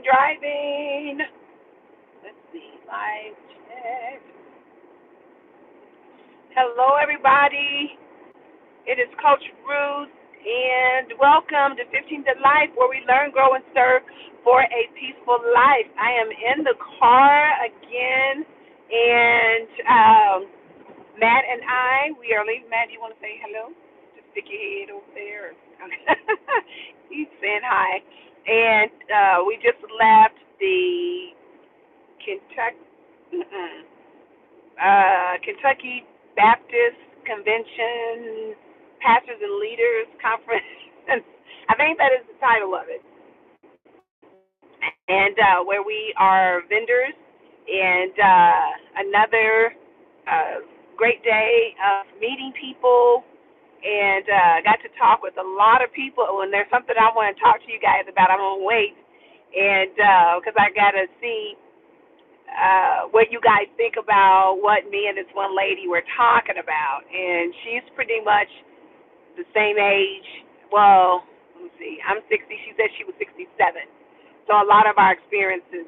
driving. Let's see, live check. Hello, everybody. It is Coach Ruth, and welcome to 15 to Life, where we learn, grow, and serve for a peaceful life. I am in the car again, and Matt and we are leaving. Matt, you want to say hello? Just stick your head over there. He's saying hi. And we just left the Kentucky Baptist Convention Pastors and Leaders Conference. I think that is the title of it. And where we are vendors, and another great day of meeting people, and got to talk with a lot of people. When there's something I want to talk to you guys about, I'm going to wait, and because I got to see what you guys think about what me and this one lady were talking about. And she's pretty much the same age. Well, let me see. I'm 60. She said she was 67. So a lot of our experiences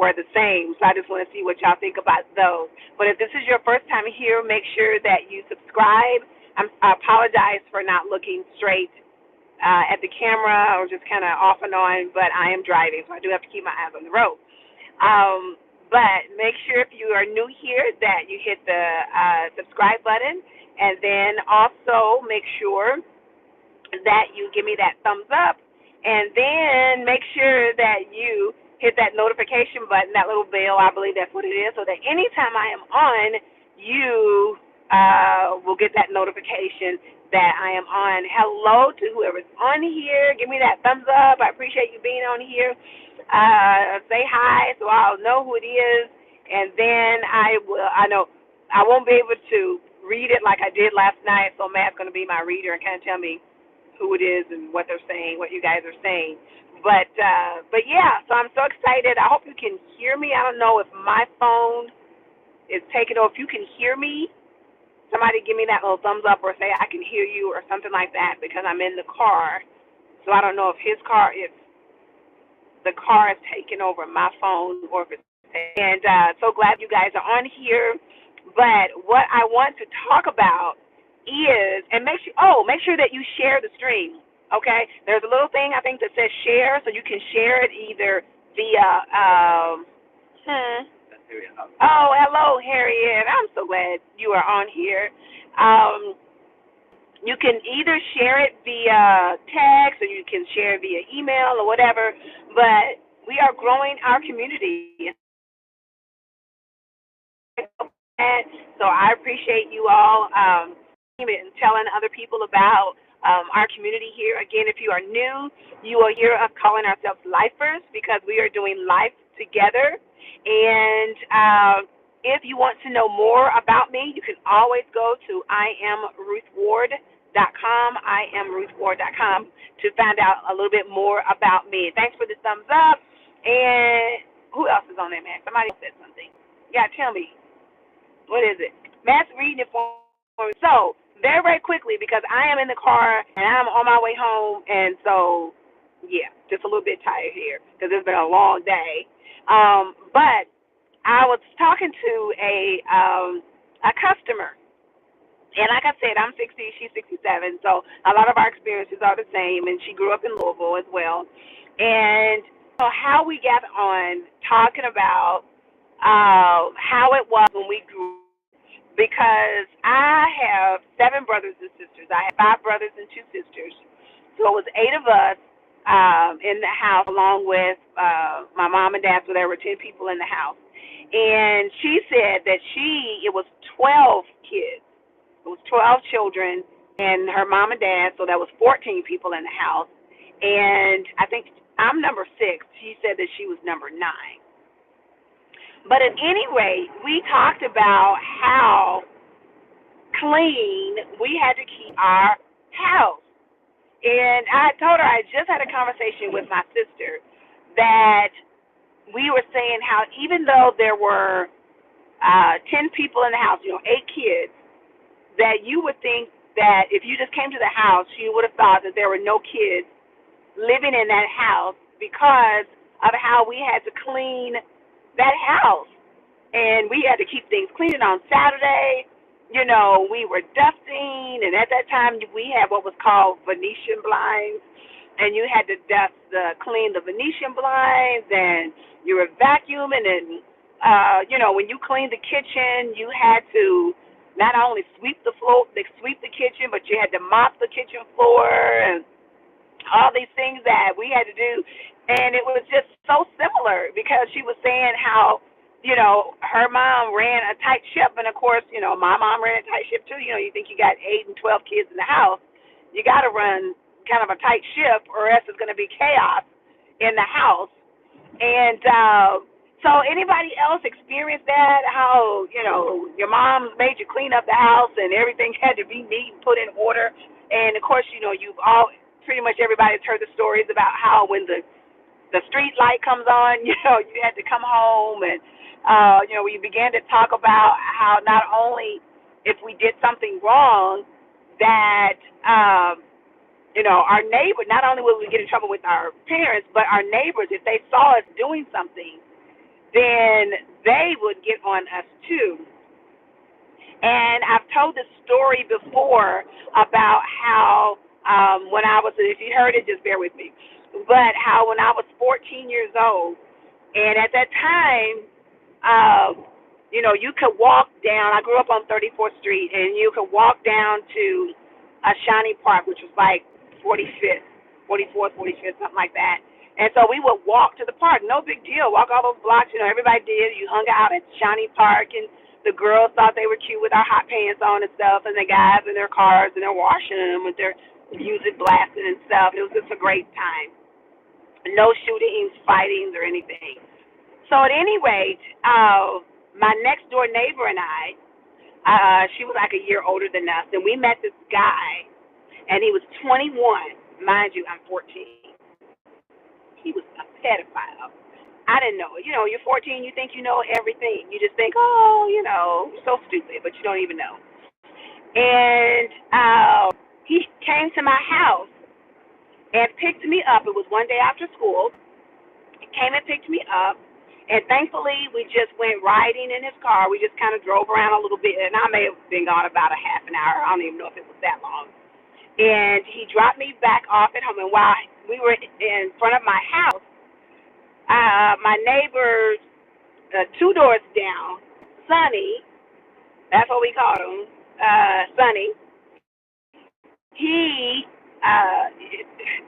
were the same. So I just want to see what y'all think about those. But if this is your first time here, make sure that you subscribe. I apologize for not looking straight at the camera. I was just kind of off and on, but I am driving, so I do have to keep my eyes on the road. But make sure if you are new here that you hit the subscribe button, and then also make sure that you give me that thumbs up, and then make sure that you hit that notification button, that little bell, I believe that's what it is, so that anytime I am on, you will get that notification that I am on. Hello to whoever's on here. Give me that thumbs up. I appreciate you being on here. Say hi so I'll know who it is, and then I won't be able to read it like I did last night, so Matt's going to be my reader and kind of tell me who it is and what they're saying, what you guys are saying. But yeah, so I'm so excited. I hope you can hear me. I don't know if my phone is taking over. If you can hear me, somebody give me that little thumbs up or say I can hear you or something like that, because I'm in the car. So I don't know if the car is taking over my phone or if it's. And so glad you guys are on here. But what I want to talk about is, and make sure that you share the stream. Okay, there's a little thing I think that says share, so you can share it either via. Oh, hello, Harriet. I'm so glad you are on here. You can either share it via text, or you can share it via email or whatever. But we are growing our community. So I appreciate you all telling other people about our community here. Again, if you are new, you will hear us calling ourselves lifers, because we are doing life together. And if you want to know more about me, you can always go to IamRuthWard.com, to find out a little bit more about me. Thanks for the thumbs up. And who else is on there, man? Somebody said something. Yeah, tell me. What is it? Matt's reading it for me. So, very, very quickly, because I am in the car and I'm on my way home, and so, yeah, just a little bit tired here because it's been a long day. But I was talking to a customer, and like I said, I'm 60, she's 67, so a lot of our experiences are the same, and she grew up in Louisville as well. And so how we got on talking about how it was when we grew, because I have 7 brothers and sisters. I have 5 brothers and 2 sisters. So it was 8 of us in the house, along with my mom and dad, so there were 10 people in the house. And she said that it was 12 kids. It was 12 children and her mom and dad, so that was 14 people in the house. And I think I'm number 6. She said that she was number 9. But at any rate, we talked about how clean we had to keep our house. And I told her, I just had a conversation with my sister, that we were saying how even though there were 10 people in the house, 8 kids, that you would think that if you just came to the house, you would have thought that there were no kids living in that house, because of how we had to clean that house. And we had to keep things clean. And on Saturday, we were dusting. And at that time, we had what was called Venetian blinds. And you had to clean the Venetian blinds, and you were vacuuming. And, when you cleaned the kitchen, you had to not only sweep the floor, sweep the kitchen, but you had to mop the kitchen floor and all these things that we had to do. And it was just so similar because she was saying how, her mom ran a tight ship. And, of course, my mom ran a tight ship, too. You think you got 8 and 12 kids in the house. You got to run kind of a tight ship or else it's going to be chaos in the house. And so anybody else experienced that, how, your mom made you clean up the house and everything had to be neat and put in order? And, of course, you've all pretty much everybody's heard the stories about how when the street light comes on, you had to come home and, we began to talk about how not only if we did something wrong that, our neighbor, not only would we get in trouble with our parents, but our neighbors, if they saw us doing something, then they would get on us too. And I've told this story before about how when I was, if you heard it, just bear with me, but how when I was 14 years old, and at that time, you could walk down, I grew up on 34th Street, and you could walk down to Shawnee Park, which was like 45th, 44th, 45th, something like that. And so we would walk to the park, no big deal, walk all those blocks, everybody did. You hung out at Shawnee Park, and the girls thought they were cute with our hot pants on and stuff, and the guys in their cars, and they're washing them with their music blasting and stuff. It was just a great time. No shootings, fightings, or anything. So at any rate, my next door neighbor and I, she was like a year older than us, and we met this guy, and he was 21. Mind you, I'm 14. He was a pedophile. I didn't know. You're 14, you think you know everything. You just think, oh, so stupid, but you don't even know. And he came to my house and picked me up. It was one day after school. He came and picked me up. And thankfully, we just went riding in his car. We just kind of drove around a little bit, and I may have been gone about a half an hour. I don't even know if it was that long. And he dropped me back off at home. And while we were in front of my house, my neighbor, 2 doors down, Sonny, that's what we called him, Sonny,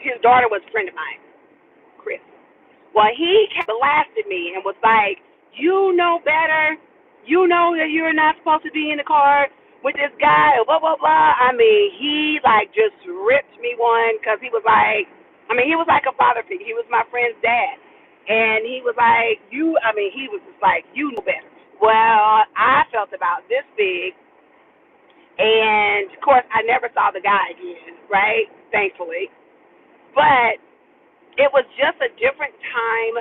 his daughter was a friend of mine, Chris. Well, he blasted me and was like, you know better. You know that you're not supposed to be in the car with this guy, blah, blah, blah. I mean, he, just ripped me one because he was like, he was like a father figure. He was my friend's dad. And he was like, he was just like, you know better. Well, I felt about this big. And, of course, I never saw the guy again, right? Thankfully. But it was just a different time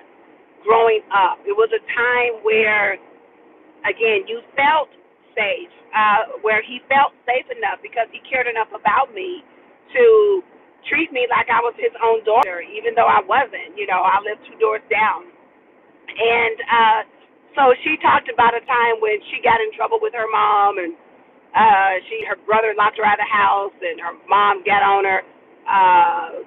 growing up. It was a time where, again, you felt safe, where he felt safe enough because he cared enough about me to treat me like I was his own daughter, even though I wasn't. I lived 2 doors down. And so she talked about a time when she got in trouble with her mom, and her brother locked her out of the house, and her mom got on her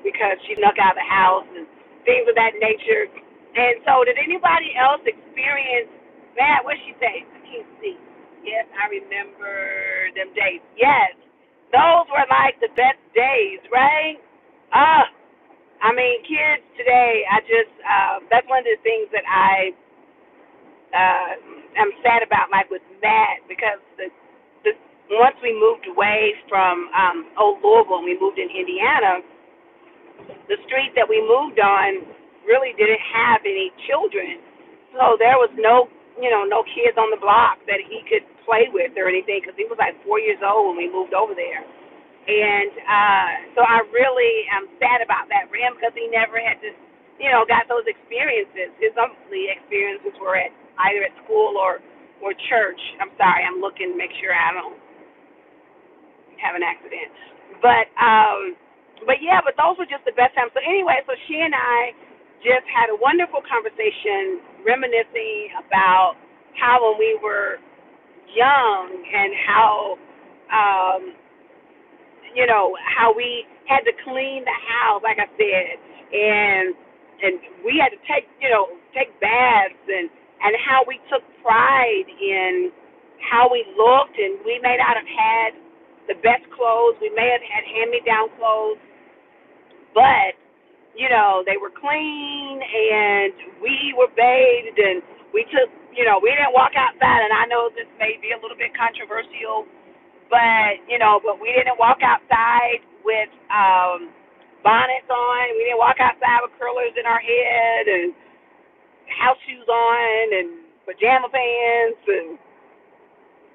because she snuck out of the house and things of that nature. And so did anybody else experience that? What'd she say? I can't see. Yes, I remember them days. Yes, those were like the best days, right? Kids today, that's one of the things that I am sad about, like with Matt, because once we moved away from Old Louisville and we moved in Indiana, the street that we moved on really didn't have any children. So there was no kids on the block that he could play with or anything because he was like 4 years old when we moved over there. And so I really am sad about that for him because he never had to, got those experiences. His only experiences were either at school or church. I'm sorry, I'm looking to make sure I don't have an accident. But those were just the best times. So anyway, so she and I just had a wonderful conversation reminiscing about how when we were young and how, um, how we had to clean the house, like I said, and we had to take baths and how we took pride in how we looked, and we may not have had the best clothes, we may have had hand-me-down clothes, but they were clean and we were bathed and we took, we didn't walk outside. And I know this may be a little bit controversial, but we didn't walk outside with bonnets on. We didn't walk outside with curlers in our head and house shoes on and pajama pants and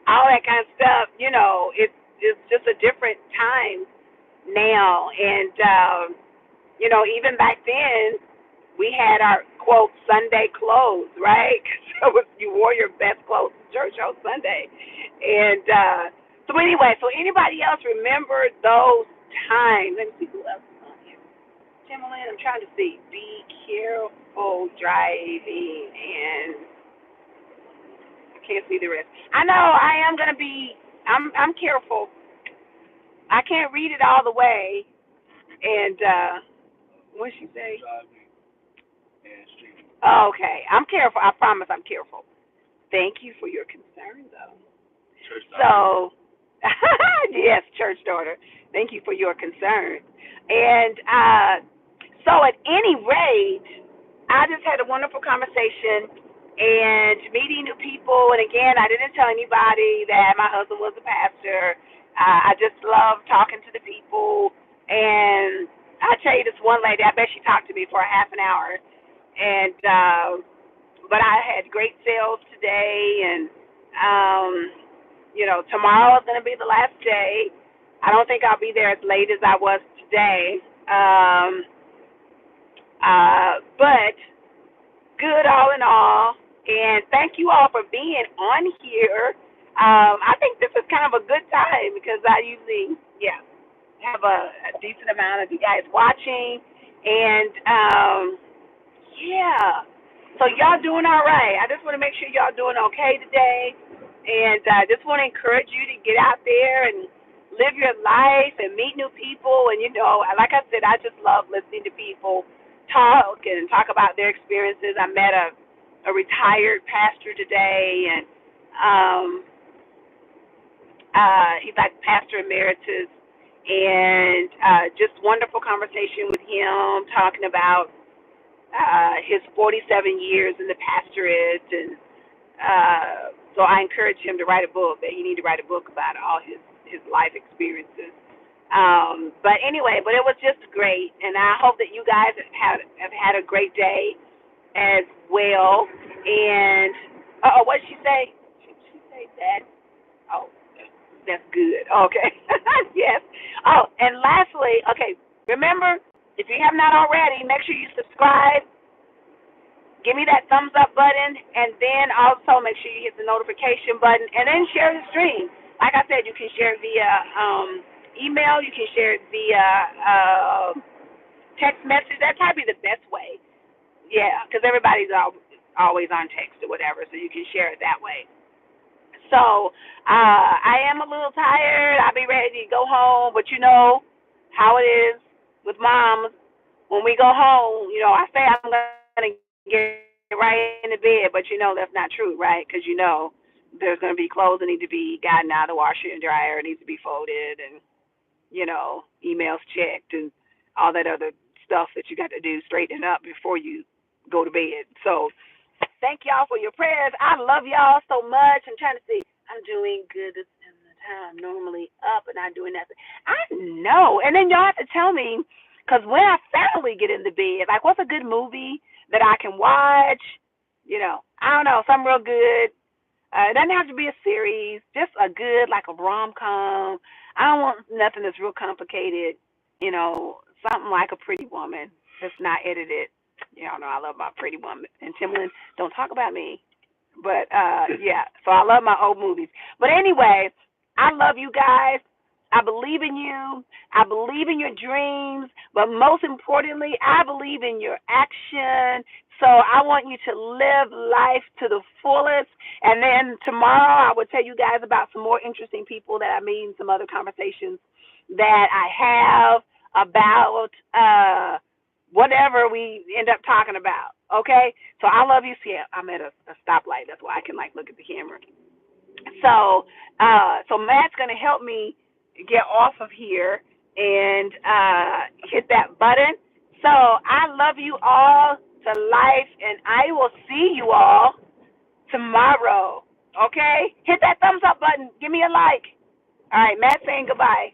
all that kind of stuff. It's just a different time now. And, even back then, we had our, quote, Sunday clothes, right? So you wore your best clothes to church on Sunday. And so anybody else remember those times? Let me see who else is on here. Timberland, I'm trying to see. Be careful driving. And I can't see the rest. I know I am going to be, I'm careful. I can't read it all the way. And what'd she say? Oh, okay. I'm careful. I promise I'm careful. Thank you for your concern, though. Church daughter. So, yes, church daughter. Thank you for your concern. And so at any rate, I just had a wonderful conversation and meeting new people. And again, I didn't tell anybody that my husband was a pastor. I just love talking to the people. And I tell you, this one lady, I bet she talked to me for a half an hour. And but I had great sales today, and tomorrow is going to be the last day. I don't think I'll be there as late as I was today. But good all in all, and thank you all for being on here. I think this is kind of a good time because I usually, have a decent amount of you guys watching, and so y'all doing all right. I just want to make sure y'all doing okay today, and I just want to encourage you to get out there and live your life and meet new people. And like I said, I just love listening to people talk about their experiences. I met a retired pastor today, and he's like pastor emeritus, and just wonderful conversation with him talking about his 47 years in the pastorate, and so I encourage him to write a book. That he need to write a book about all his life experiences. But it was just great, and I hope that you guys have had a great day as well. And what did she say? She say that? Oh, that's good. Okay. Yes. Oh, and lastly, okay. Remember, if you have not already, make sure you subscribe. Give me that thumbs up button, and then also make sure you hit the notification button, and then share the stream. Like I said, you can share it via email. You can share it via text message. That's probably the best way. Yeah, because everybody's always on text or whatever, so you can share it that way. So I am a little tired. I'll be ready to go home, but you know how it is with moms. When we go home, I say I'm going to get right in the bed, but that's not true, right? Because there's going to be clothes that need to be gotten out of the washer and dryer, it needs to be folded, and emails checked, and all that other stuff that you got to do, straighten up before you go to bed. So thank y'all for your prayers. I love y'all so much. I'm trying to see. I'm doing good this time. Normally up and not doing nothing. I know. And then y'all have to tell me, because when I finally get in the bed, like, what's a good movie that I can watch? I don't know, something real good. It doesn't have to be a series, just a good, like a rom-com. I don't want nothing that's real complicated, something like a Pretty Woman that's not edited. Y'all know I love my Pretty Woman. And Timberland, don't talk about me. But, so I love my old movies. But anyway, I love you guys. I believe in you. I believe in your dreams. But most importantly, I believe in your action. So I want you to live life to the fullest. And then tomorrow I will tell you guys about some more interesting people that I meet, and some other conversations that I have about whatever we end up talking about. Okay? So I love you. See, I'm at a stoplight. That's why I can like look at the camera. So Matt's gonna help me get off of here and hit that button. So I love you all to life, and I will see you all tomorrow. Okay? Hit that thumbs up button. Give me a like. All right, Matt's saying goodbye.